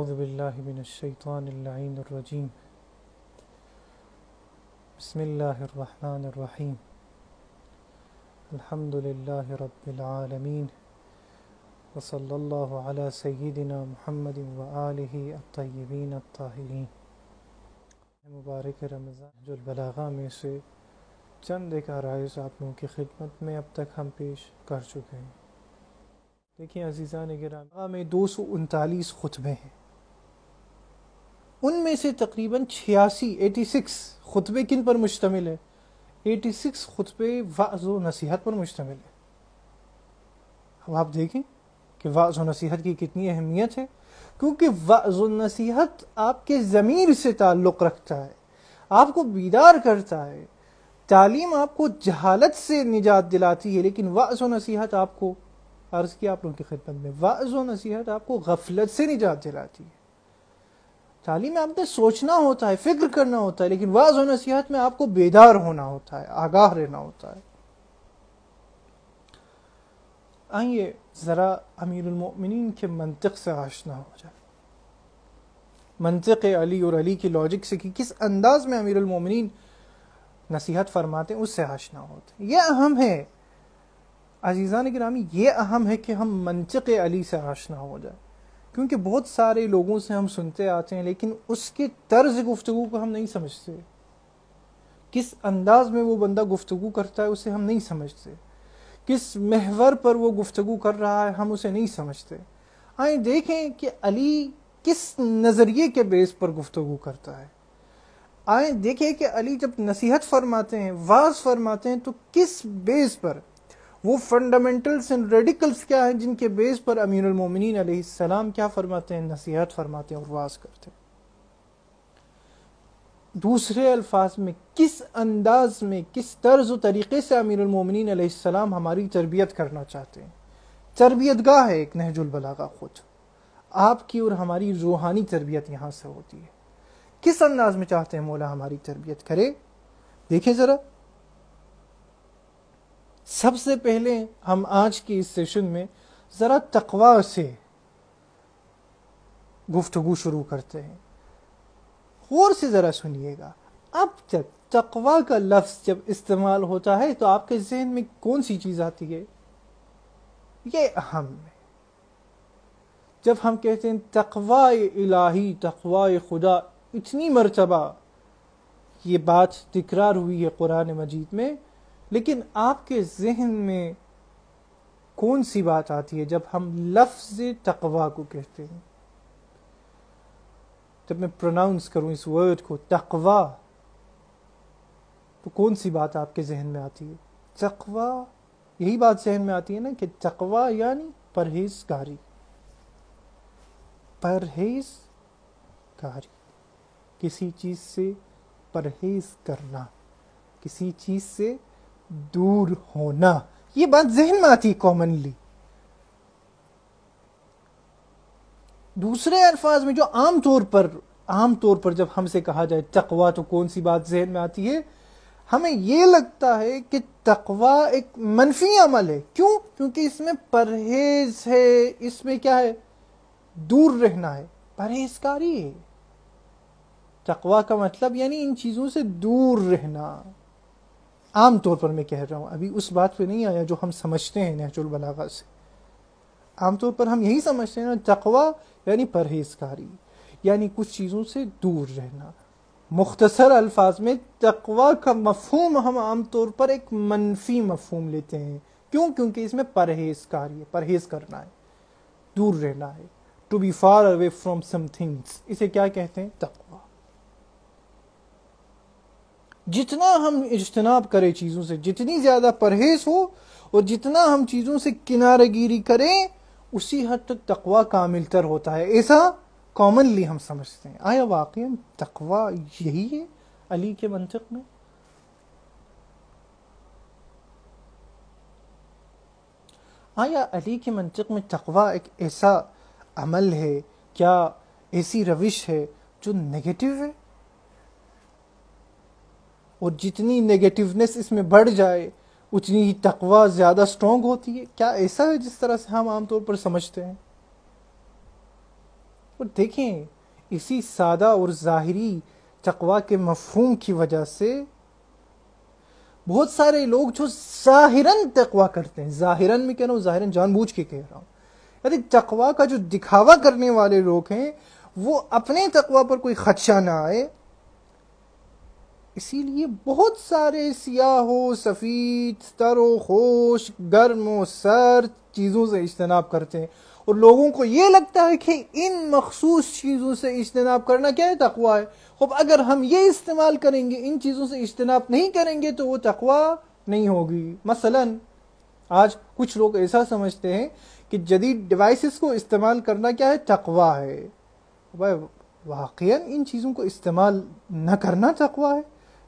اعوذ باللہ من الشیطان اللعین الرجیم بسم اللہ الرحمن الرحیم الحمد للہ رب العالمین وصلی اللہ علی سیدنا محمد وآلہ الطیبین الطاہرین۔ مبارک رمضان جو البلاغہ میں سے چند ایک عرائض آپ لوگوں کی خدمت میں اب تک ہم پیش کر چکے ہیں۔ دیکھیں عزیزان گرامی، میں 239 خطبے ہیں، ان میں سے تقریباً 86 خطبے کن پر مشتمل ہے؟ 86 خطبے وعظ و نصیحت پر مشتمل ہے۔ اب آپ دیکھیں کہ وعظ و نصیحت کی کتنی اہمیت ہے، کیونکہ وعظ و نصیحت آپ کے ضمیر سے تعلق رکھتا ہے، آپ کو بیدار کرتا ہے۔ تعلیم آپ کو جہالت سے نجات دلاتی ہے، لیکن وعظ و نصیحت آپ کو، عرض کیا آپ لوگوں کی خدمت میں، وعظ و نصیحت آپ کو غفلت سے نجات دلاتی ہے۔ تعلیم میں آپ نے سوچنا ہوتا ہے، فکر کرنا ہوتا ہے، لیکن وعظ و نصیحت میں آپ کو بیدار ہونا ہوتا ہے، آگاہ رہنا ہوتا ہے۔ آئیے ذرا امیر المؤمنین کے منطق سے آشنا ہو جائے، منطق علی اور علی کی لاجک سے کہ کس انداز میں امیر المؤمنین نصیحت فرماتے ہیں، اس سے آشنا ہوتے ہیں۔ یہ اہم ہے عزیزان گرامی، یہ اہم ہے کہ ہم منطق علی سے آشنا ہو جائے، کیونکہ بہت سارے لوگوں سے ہم سنتے آتے ہیں لیکن اس کے طرز گفتگو کو ہم نہیں سمجھتے، کس انداز میں وہ بندہ گفتگو کرتا ہے اسے ہم نہیں سمجھتے، کس محور پر وہ گفتگو کر رہا ہے ہم اسے نہیں سمجھتے۔ آئیں دیکھیں کہ علی کس نظریے کے بیس پر گفتگو کرتا ہے، آئیں دیکھیں کہ علی جب نصیحت فرماتے ہیں، واعظ فرماتے ہیں، تو کس بیس پر، وہ فنڈامنٹلز اینڈ ریڈیکلز کیا ہیں جن کے بیس پر امیر المومنین علیہ السلام کیا فرماتے ہیں، نصیحت فرماتے ہیں اور واعظ کرتے ہیں۔ دوسرے الفاظ میں کس انداز میں، کس طرز و طریقے سے امیر المومنین علیہ السلام ہماری تربیت کرنا چاہتے ہیں۔ تربیت گاہ ہے ایک نہج البلاغہ، خود آپ کی اور ہماری روحانی تربیت یہاں سے ہوتی ہے۔ کس انداز میں چاہتے ہیں مولا ہماری تربیت کرے؟ دیکھیں ذرا، سب سے پہلے ہم آج کی اس سیشن میں ذرا تقوی سے گفتگو شروع کرتے ہیں۔ غور سے ذرا سنیے گا، اب جب تقوی کا لفظ جب استعمال ہوتا ہے تو آپ کے ذہن میں کون سی چیز آتی ہے؟ یہ اہم ہے۔ جب ہم کہتے ہیں تقوی الہی، تقوی خدا، اتنی مرتبہ یہ بات تکرار ہوئی ہے قرآن مجید میں، لیکن آپ کے ذہن میں کون سی بات آتی ہے جب ہم لفظ تقوی کو کہتے ہیں؟ جب میں پروناؤنس کروں اس ورڈ کو تقوی، تو کون سی بات آپ کے ذہن میں آتی ہے؟ تقوی، یہی بات ذہن میں آتی ہے نا کہ تقوی یعنی پرہیزگاری، پرہیزگاری، کسی چیز سے پرہیز کرنا، کسی چیز سے دور ہونا، یہ بات ذہن میں آتی ہے کامنلی۔ دوسرے الفاظ میں جو عام طور پر جب ہم سے کہا جائے تقوی، تو کون سی بات ذہن میں آتی ہے؟ ہمیں یہ لگتا ہے کہ تقوی ایک منفی عمل ہے۔ کیوں؟ کیونکہ اس میں پرہیز ہے، اس میں کیا ہے؟ دور رہنا ہے، پرہیزکاری ہے۔ تقوی کا مطلب یعنی ان چیزوں سے دور رہنا۔ عام طور پر میں کہہ رہا ہوں، ابھی اس بات پہ نہیں آیا جو ہم سمجھتے ہیں نہج البلاغہ سے۔ عام طور پر ہم یہی سمجھتے ہیں تقوی یعنی پرہیزکاری، یعنی کچھ چیزوں سے دور رہنا۔ مختصر الفاظ میں تقوی کا مفہوم ہم عام طور پر ایک منفی مفہوم لیتے ہیں۔ کیوں؟ کیونکہ اس میں پرہیزکاری ہے، پرہیز کرنا ہے، دور رہنا ہے۔ To be far away from some things, اسے کیا کہتے ہیں؟ تقوی۔ جتنا ہم اجتناب کریں چیزوں سے، جتنی زیادہ پرہیز ہو اور جتنا ہم چیزوں سے کنارہ گیری کریں، اسی حد تک تقوی کامل تر ہوتا ہے، ایسا کامنلی ہم سمجھتے ہیں۔ آیا واقعی تقوی یہی ہے علی کے منطق میں؟ آیا علی کے منطق میں تقوی ایک ایسا عمل ہے، کیا ایسی روش ہے جو نیگیٹو ہے، اور جتنی نیگیٹیونیس اس میں بڑھ جائے اتنی ہی تقوی زیادہ سٹرونگ ہوتی ہے؟ کیا ایسا ہے جس طرح سے ہم عام طور پر سمجھتے ہیں؟ اور دیکھیں اسی سادہ اور ظاہری تقوی کے مفہوم کی وجہ سے بہت سارے لوگ جو ظاہراً تقوی کرتے ہیں، ظاہراً میں کہہ رہا ہوں، ظاہراً جان بوجھ کے کہہ رہا ہوں، یعنی تقوی کا جو دکھاوا کرنے والے لوگ ہیں وہ اپنے تقوی پر کوئی خدشہ نہ آئے، اسی لیے بہت سارے سیاہ و سفید، تر و خشک، گرم و سرد چیزوں سے اجتناب کرتے ہیں، اور لوگوں کو یہ لگتا ہے کہ ان مخصوص چیزوں سے اجتناب کرنا کیا ہے؟ تقوی ہے۔ اب اگر ہم یہ استعمال کریں گے، ان چیزوں سے اجتناب نہیں کریں گے تو وہ تقوی نہیں ہوگی۔ مثلا آج کچھ لوگ ایسا سمجھتے ہیں کہ جدید ڈیوائسز کو استعمال کرنا کیا ہے؟ تقوی ہے۔ واقعاً ان چیزوں کو استعمال نہ کرنا تقوی ہے؟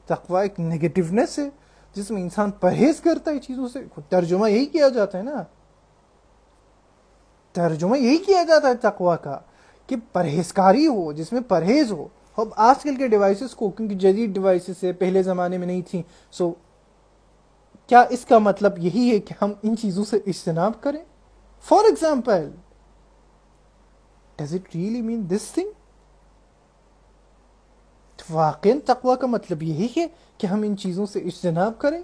تقوی ایک نیگیٹیونیس ہے جس میں انسان پرہیز کرتا ہے چیزوں سے۔ ترجمہ یہی کیا جاتا ہے نا، ترجمہ یہی کیا جاتا ہے تقوی کا کہ پرہیزکاری ہو، جس میں پرہیز ہو۔ اب آج کل کے ڈیوائسز کو، کیونکہ جدید ڈیوائسز سے پہلے زمانے میں نہیں تھیں، سو کیا اس کا مطلب یہی ہے کہ ہم ان چیزوں سے اجتناب کریں؟ For example, does it really mean this thing? واقعاً تقوی کا مطلب یہی ہے کہ ہم ان چیزوں سے اجتناب کریں؟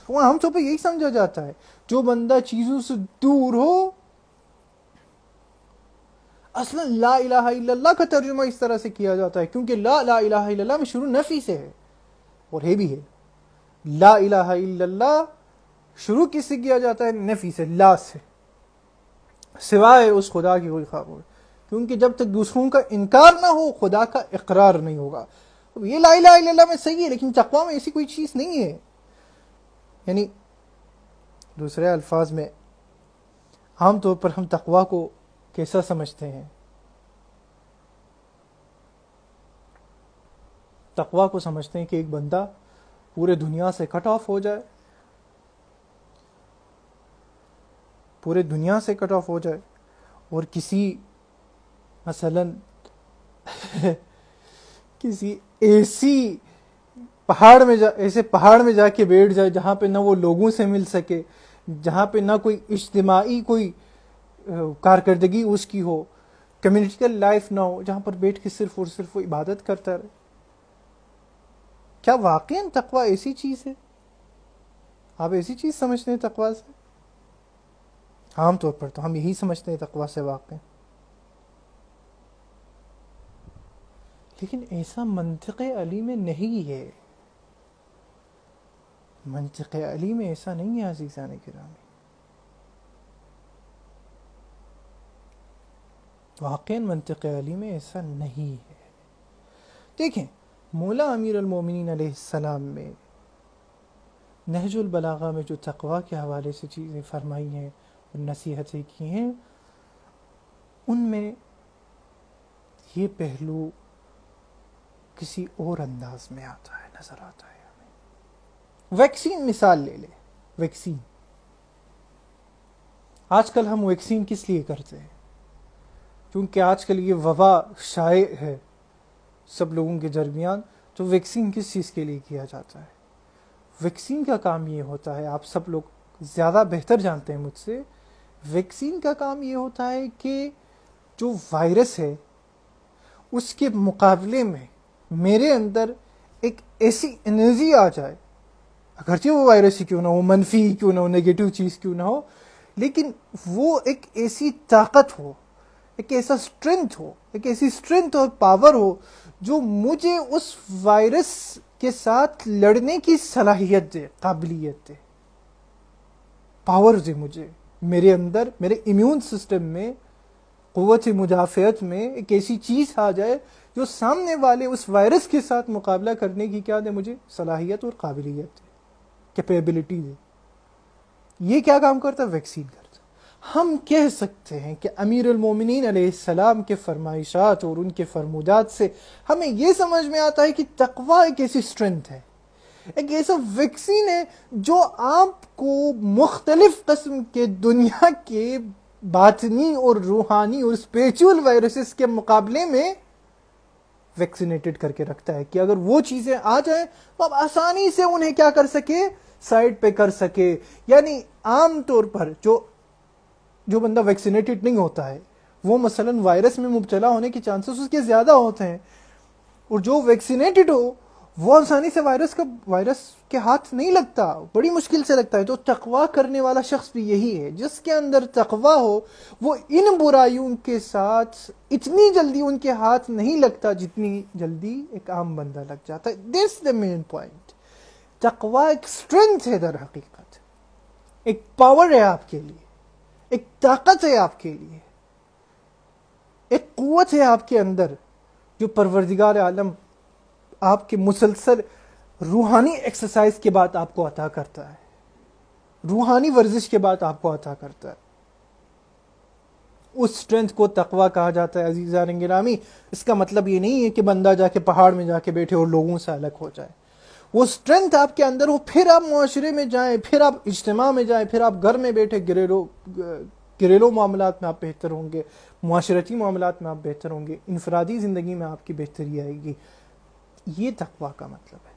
ہم تو پہ یہی سمجھا جاتا ہے جو بندہ چیزوں سے دور ہو۔ اصلا لا الہ الا اللہ کا ترجمہ اس طرح سے کیا جاتا ہے کیونکہ لا الہ الا اللہ میں شروع نفی سے ہے، اور یہ بھی ہے لا الہ الا اللہ شروع کس سے کیا جاتا ہے؟ نفی سے، لا سے، سوائے اس خدا کی کوئی خبر، کیونکہ جب تک دوسروں کا انکار نہ ہو خدا کا اقرار نہیں ہوگا۔ اب یہ لا الہ الا اللہ میں صحیح ہے، لیکن تقوی میں ایسی کوئی چیز نہیں ہے۔ یعنی دوسرے الفاظ میں عام طور پر ہم تقوی کو کیسا سمجھتے ہیں؟ تقوی کو سمجھتے ہیں کہ ایک بندہ پورے دنیا سے کٹ آف ہو جائے، پورے دنیا سے کٹ آف ہو جائے، اور کسی مثلا کسی ایسی پہاڑ میں جا کے بیٹھ جائے جہاں پہ نہ وہ لوگوں سے مل سکے، جہاں پہ نہ کوئی اجتماعی کوئی کارکردگی اس کی ہو، کمیونٹیکل لائف نہ ہو، جہاں پر بیٹھ کے صرف اور صرف وہ عبادت کرتا رہے۔ کیا واقعاً تقوی ایسی چیز ہے؟ آپ ایسی چیز سمجھتے ہیں تقوی سے؟ عام طور پر تو ہم یہی سمجھتے ہیں تقوی سے واقعاً، لیکن ایسا منطق علی میں نہیں ہے۔ منطق علی میں ایسا نہیں ہے عزیزان گرامی، واقعاً منطق علی میں ایسا نہیں ہے۔ دیکھیں مولا امیر المومنین علیہ السلام میں نہج البلاغہ میں جو تقوی کے حوالے سے چیزیں فرمائی ہیں اور نصیحتیں کی ہیں، ان میں یہ پہلو کسی اور انداز میں آتا ہے، نظر آتا ہے ہمیں۔ ویکسین مثال لے لیں، ویکسین آج کل ہم ویکسین کس لیے کرتے ہیں؟ کیونکہ آج کل یہ وبا شائع ہے سب لوگوں کے درمیان، تو ویکسین کس چیز کے لیے کیا جاتا ہے؟ ویکسین کا کام یہ ہوتا ہے، آپ سب لوگ زیادہ بہتر جانتے ہیں مجھ سے، ویکسین کا کام یہ ہوتا ہے کہ جو وائرس ہے اس کے مقابلے میں میرے اندر ایک ایسی انرجی آ جائے، اگرچہ وہ وائرس ہی کیوں نہ ہو، منفی کیوں نہ ہو، نیگیٹو چیز کیوں نہ ہو، لیکن وہ ایک ایسی طاقت ہو، ایک ایسا اسٹرینتھ ہو، ایک ایسی اسٹرینتھ اور پاور ہو جو مجھے اس وائرس کے ساتھ لڑنے کی صلاحیت دے، قابلیت دے، پاور دے مجھے، میرے اندر، میرے امیون سسٹم میں، قوت مدافعت میں ایک ایسی چیز آ جائے جو سامنے والے اس وائرس کے ساتھ مقابلہ کرنے کی کیا دے؟ مجھے صلاحیت اور قابلیت دے، کیپیبلٹی دے۔ یہ کیا کام کرتا ہے؟ ویکسین کرتا ہے۔ ہم کہہ سکتے ہیں کہ امیر المومنین علیہ السلام کے فرمائشات اور ان کے فرمودات سے ہمیں یہ سمجھ میں آتا ہے کہ تقوی ایک ایسی اسٹرینتھ ہے، ایک ایسا ویکسین ہے جو آپ کو مختلف قسم کے دنیا کے باطنی اور روحانی اور اسپریچول وائرسز کے مقابلے میں ویکسینیٹڈ کر کے رکھتا ہے کہ اگر وہ چیزیں آ جائیں تو آپ آسانی سے انہیں کیا کر سکے؟ سائڈ پہ کر سکے۔ یعنی عام طور پر جو بندہ ویکسینیٹڈ نہیں ہوتا ہے وہ مثلاً وائرس میں مبتلا ہونے کے چانسز اس کے زیادہ ہوتے ہیں، اور جو ویکسینیٹڈ ہو وہ آسانی سے وائرس کے ہاتھ نہیں لگتا، بڑی مشکل سے لگتا ہے۔ تو تقویٰ کرنے والا شخص بھی یہی ہے، جس کے اندر تقویٰ ہو وہ ان برائیوں کے ساتھ اتنی جلدی ان کے ہاتھ نہیں لگتا جتنی جلدی ایک عام بندہ لگ جاتا ہے۔ دس دا مین پوائنٹ۔ تقویٰ ایک اسٹرینتھ ہے، در حقیقت ایک پاور ہے آپ کے لیے، ایک طاقت ہے آپ کے لیے، ایک قوت ہے آپ کے اندر، جو پروردگار عالم آپ کے مسلسل روحانی ایکسرسائز کے بعد آپ کو عطا کرتا ہے، روحانی ورزش کے بعد آپ کو عطا کرتا ہے۔ اس اسٹرینتھ کو تقویٰ کہا جاتا ہے عزیزان گرامی۔ اس کا مطلب یہ نہیں ہے کہ بندہ جا کے پہاڑ میں جا کے بیٹھے اور لوگوں سے الگ ہو جائے۔ وہ اسٹرینتھ آپ کے اندر ہو، پھر آپ معاشرے میں جائیں، پھر آپ اجتماع میں جائیں، پھر آپ گھر میں بیٹھے گھریلو معاملات میں آپ بہتر ہوں گے، معاشرتی معاملات میں آپ بہتر ہوں گے، انفرادی زندگی میں آپ کی بہتری آئے گی۔ یہ تقویٰ کا مطلب ہے۔